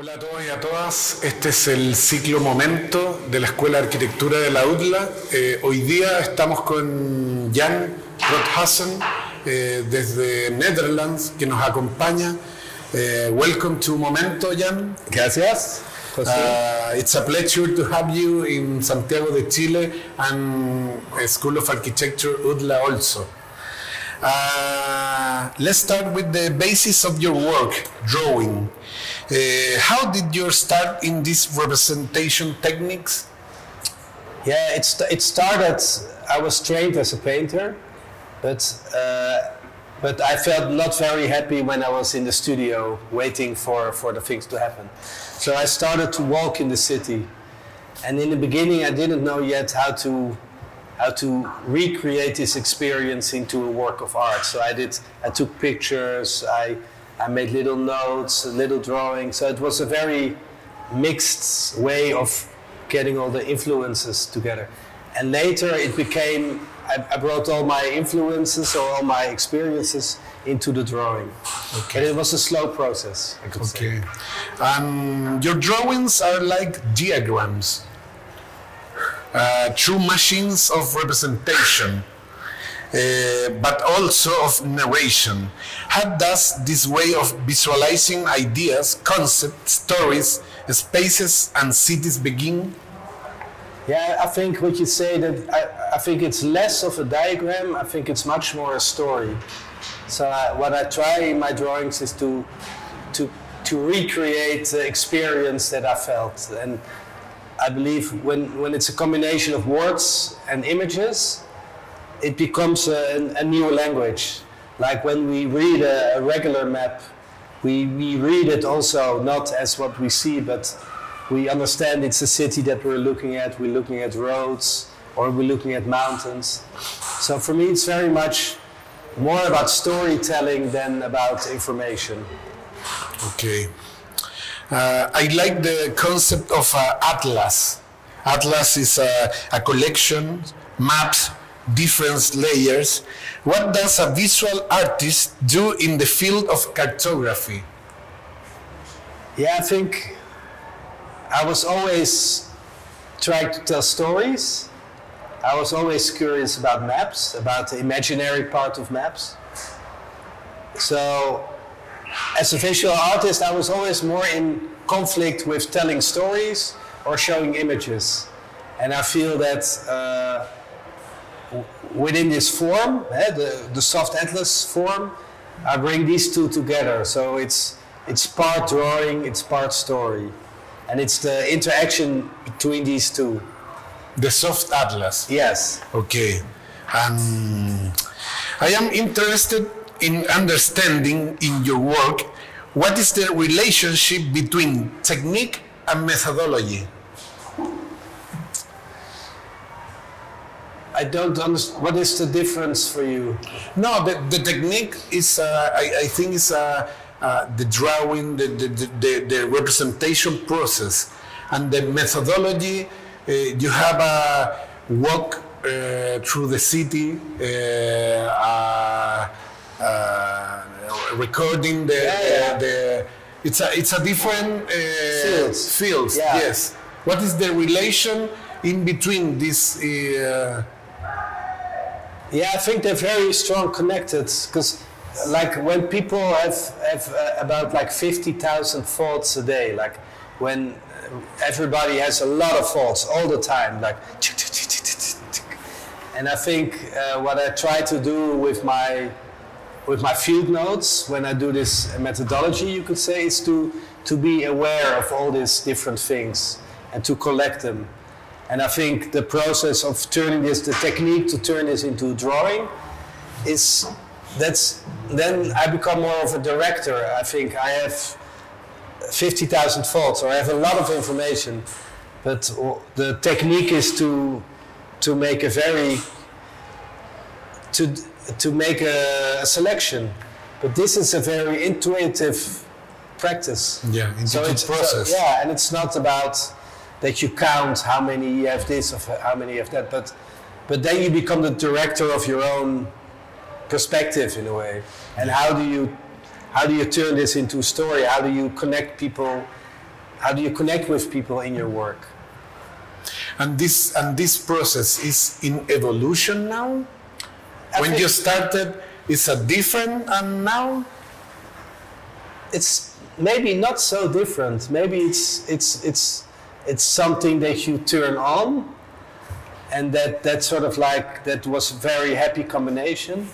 Hola a todos y a todas, este es el ciclo Momento de la Escuela de Arquitectura de la UDLA. Hoy día estamos con Jan Rothuizen desde Netherlands, que nos acompaña. Welcome to Momento, Jan. Gracias, José. It's a pleasure to have you in Santiago de Chile and School of Architecture UDLA also. Let's start with the basis of your work, drawing. How did you start in these representation techniques? Yeah, it started. I was trained as a painter, but I felt not very happy when I was in the studio waiting for the things to happen. So I started to walk in the city, and in the beginning I didn't know yet how to recreate this experience into a work of art. So I took pictures, I made little notes, little drawings. So it was a very mixed way of getting all the influences together. And later it became, I brought all my influences or all my experiences into the drawing. Okay. And it was a slow process, I could say. Your drawings are like diagrams, true machines of representation. But also of narration. How does this way of visualizing ideas, concepts, stories, spaces and cities begin? Yeah, I think what you say that I think it's less of a diagram, I think it's much more a story. So what I try in my drawings is to recreate the experience that I felt. And I believe when it's a combination of words and images, it becomes a new language. Like when we read a regular map, we read it also not as what we see, but we understand it's a city that we're looking at roads, or we're looking at mountains. So for me it's very much more about storytelling than about information. Okay. I like the concept of atlas. Atlas is a collection, maps, different layers. What does a visual artist do in the field of cartography? Yeah, I think I was always trying to tell stories. I was always curious about maps, about the imaginary part of maps. So as a visual artist, I was always more in conflict with telling stories or showing images. And I feel that within this form, the soft atlas form, I bring these two together. So it's part drawing, it's part story. And it's the interaction between these two. The soft atlas? Yes. Okay. I am interested in understanding in your work, what is the relationship between technique and methodology? I don't understand. What is the difference for you? No, the technique is, I think, is the drawing, the representation process, and the methodology. You have a walk through the city, recording the. It's a different fields. Yeah. Yes. What is the relation in between these? Yeah, I think they're very strong connected, because like when people have about like 50,000 thoughts a day, like when everybody has a lot of thoughts all the time, like, and I think what I try to do with my field notes when I do this methodology, you could say, is to be aware of all these different things and to collect them. And I think the process of turning this, the technique to turn this into drawing, then I become more of a director. I think I have 50,000 thoughts, or I have a lot of information, but the technique is to make a selection. But this is a very intuitive practice. Yeah, intuitive process. Yeah, and it's not about that you count how many you have this or how many you have that, but then you become the director of your own perspective in a way. And how do you turn this into a story? How do you connect people how do you connect with people in your work? And this process is in evolution now? When you started, it's a different and now? It's maybe not so different. Maybe it's something that you turn on, and that sort of like, that was a very happy combination.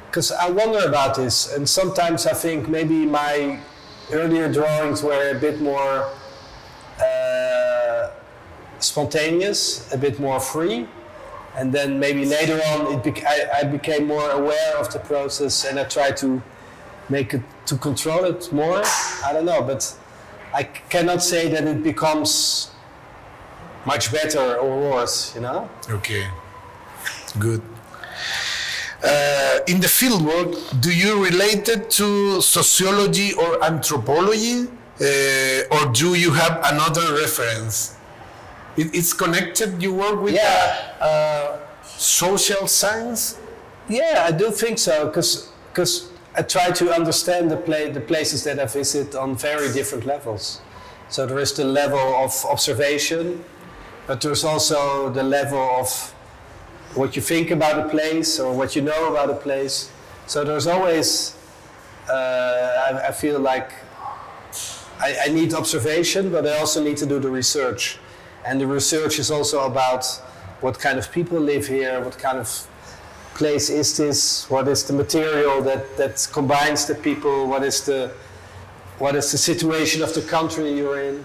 Because I wonder about this, and sometimes I think maybe my earlier drawings were a bit more spontaneous, a bit more free, and then maybe later on I became more aware of the process, and I tried to make it, to control it more. I don't know, but I cannot say that it becomes much better or worse, you know? Okay, good. In the fieldwork, do you relate it to sociology or anthropology, or do you have another reference? It's connected, you work with social science? Yeah, I do think so, because I try to understand the places that I visit on very different levels. So there is the level of observation, but there's also the level of what you think about a place or what you know about a place. So there's always, I feel like I need observation, but I also need to do the research. And the research is also about what kind of people live here, what kind of place is this, what is the material that combines the people, what is the situation of the country you're in.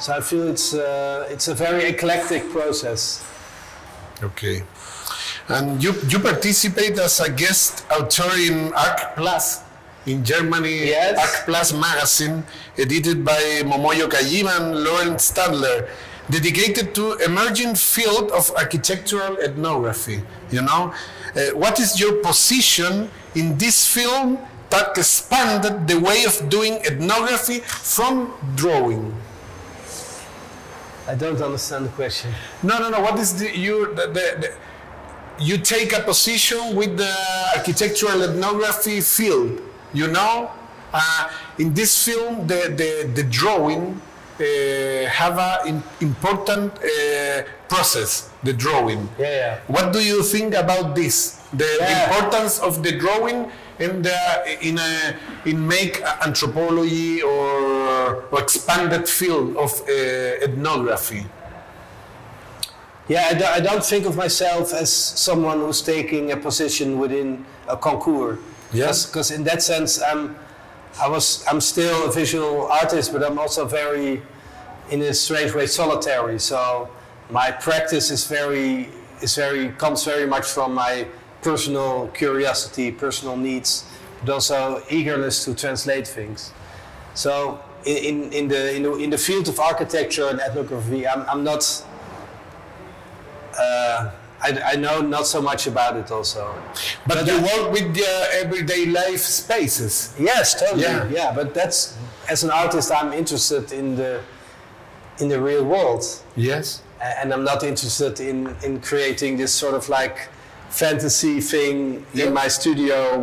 So I feel it's a very eclectic process. Okay. And you participate as a guest author in Arc Plus in Germany, yes. Arc Plus magazine, edited by Momoyo Kajima and Lawrence Stadler, dedicated to emerging field of architectural ethnography. You know, what is your position in this film that expanded the way of doing ethnography from drawing? I don't understand the question. No. What is you take a position with the architectural ethnography field, you know? In this film, the drawing have an important process, the drawing. Yeah. What do you think about this? The importance of the drawing in make anthropology or expanded field of ethnography? Yeah, I don't think of myself as someone who's taking a position within a concours. Yes. Because in that sense, I'm still a visual artist, but I'm also very, in a strange way, solitary. So my practice comes very much from my personal curiosity, personal needs, but also eagerness to translate things. So in the field of architecture and ethnography, I'm not. I know not so much about it also. But you work with the everyday life spaces. Yes, totally. Yeah. But that's, as an artist, I'm interested in the real world. Yes. And I'm not interested in creating this sort of like fantasy thing in my studio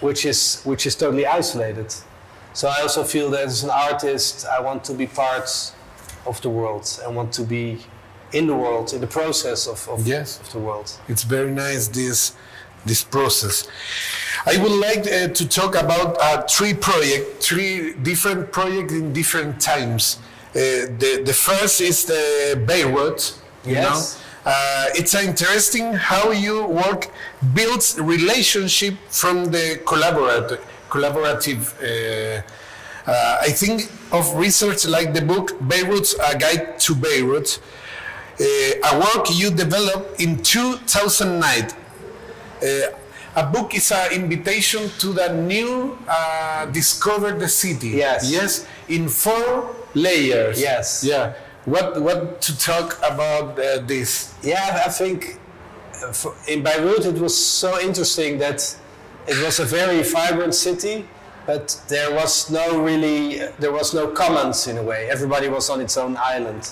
which is totally isolated. So I also feel that as an artist, I want to be part of the world. I want to be in the world, in the process of the world. It's very nice, this process. I would like to talk about three different projects in different times. The first is the Beirut. You know? It's interesting how you work builds relationship from the collaborative. I think of research like the book Beirut, A Guide to Beirut, a work you developed in 2009. A book is an invitation to the new discover the city. Yes, in 4 layers. Yes. Yeah. What to talk about this? Yeah, I think in Beirut it was so interesting that it was a very vibrant city, but there was no commons in a way. Everybody was on its own island.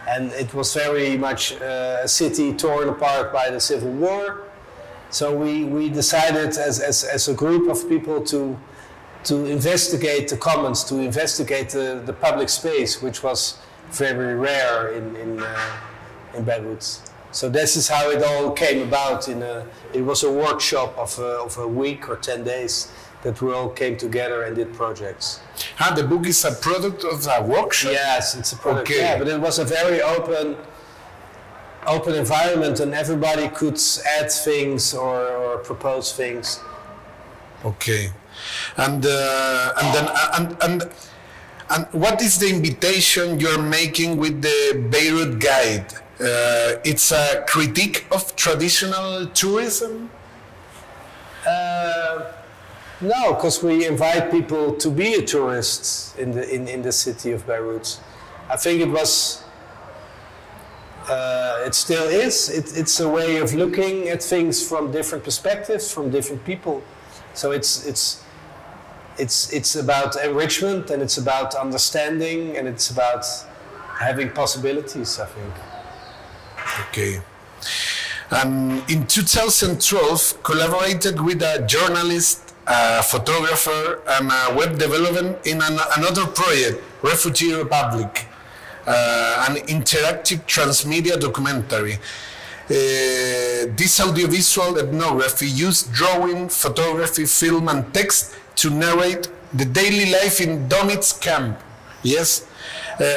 And it was very much a city torn apart by the civil war. So we decided as a group of people to investigate the commons, to investigate the public space, which was very rare in Beirut. So this is how it all came about. It was a workshop of a week or 10 days that we all came together and did projects. The book is a product of a workshop? Yes, it's a product. Okay. Yeah, but it was a very open environment, and everybody could add things or propose things. Okay, and what is the invitation you're making with the Beirut Guide? It's a critique of traditional tourism? No, because we invite people to be a tourist in the city of Beirut. I think it was, it still is. It's a way of looking at things from different perspectives, from different people. So it's about enrichment, and it's about understanding, and it's about having possibilities, I think. Okay. In 2012, collaborated with a journalist, a photographer, and a web development in another project, Refugee Republic, an interactive transmedia documentary. This audiovisual ethnography used drawing, photography, film, and text to narrate the daily life in Donetsk camp. Yes?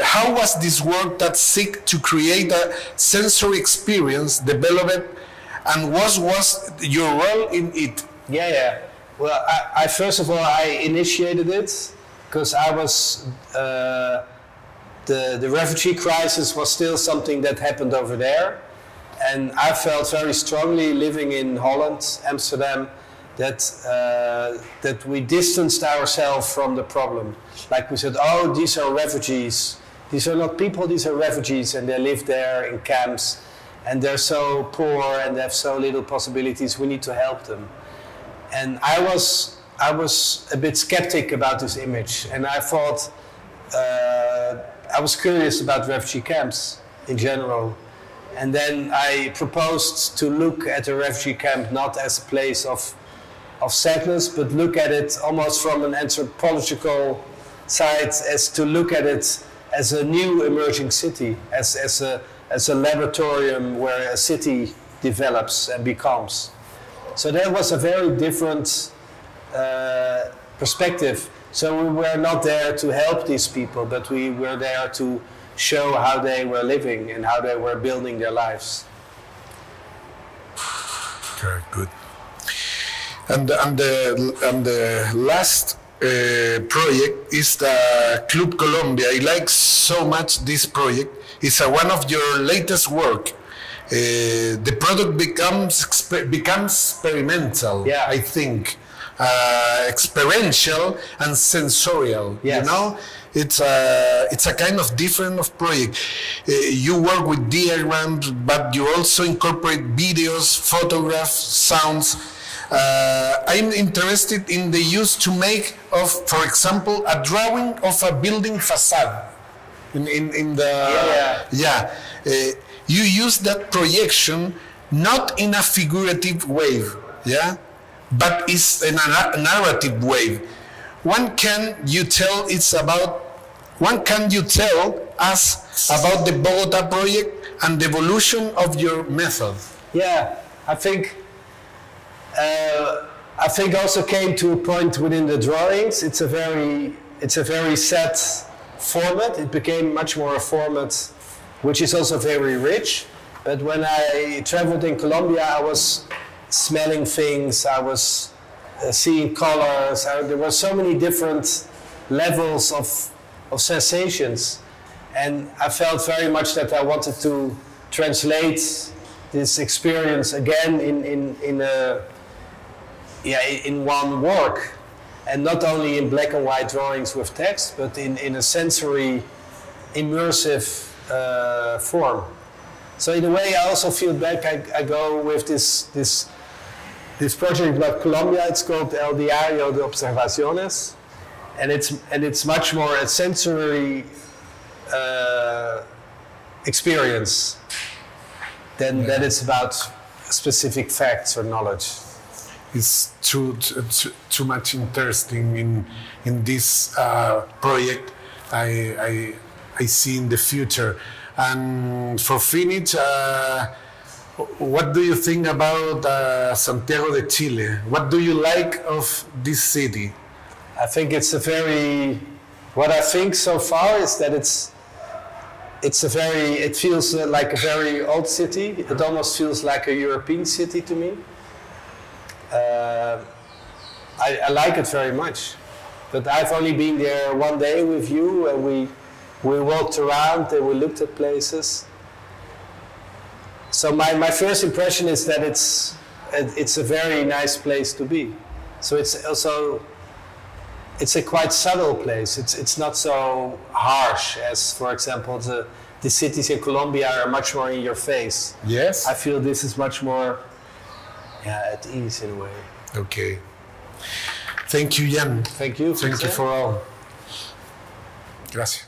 How was this work that seek to create a sensory experience developed, and what was your role in it? Yeah. Well, I first of all, I initiated it because I was, the refugee crisis was still something that happened over there. And I felt very strongly living in Holland, Amsterdam, that we distanced ourselves from the problem. Like we said, oh, these are refugees. These are not people, these are refugees, and they live there in camps, and they're so poor and they have so little possibilities. We need to help them. And I was a bit skeptic about this image, and I thought, I was curious about refugee camps in general. And then I proposed to look at a refugee camp not as a place of sadness, but look at it almost from an anthropological side, as to look at it as a new emerging city, as a laboratorium where a city develops and becomes. So that was a very different perspective. So we were not there to help these people, but we were there to show how they were living and how they were building their lives. Very good. And the last project is the Club Colombia. I like so much this project. It's one of your latest work. The product becomes experimental, yeah. I think. Experiential and sensorial, yes. You know? It's a kind of different of project. You work with diagrams, but you also incorporate videos, photographs, sounds. I'm interested in the use to make of, for example, a drawing of a building facade. You use that projection not in a figurative way, yeah, but it's in a narrative way. What can you tell us about the Bogota project and the evolution of your method? Yeah, I think also came to a point within the drawings. It's a very set format. It became much more a format which is also very rich. But when I traveled in Colombia, I was smelling things, I was seeing colors. There were so many different levels of sensations, and I felt very much that I wanted to translate this experience again in one work, and not only in black and white drawings with text, but in a sensory, immersive form. So in a way, I also feel back. I go with this project about Colombia. It's called El Diario de Observaciones, and it's much more a sensory experience than that it's about specific facts or knowledge. is too much interesting in this project. I see in the future. And for finish, what do you think about Santiago de Chile? What do you like of this city? I think it's a very, what I think so far is that it feels like a very old city. It almost feels like a European city to me. I like it very much. But I've only been there one day with you, and we walked around and we looked at places. So my first impression is that it's a very nice place to be. So it's also, it's a quite subtle place. It's not so harsh as, for example, the cities in Colombia are much more in your face. Yes. I feel this is much more, at ease in a way. Okay. Thank you, Jan. Thank you. Thank you for all. Gracias.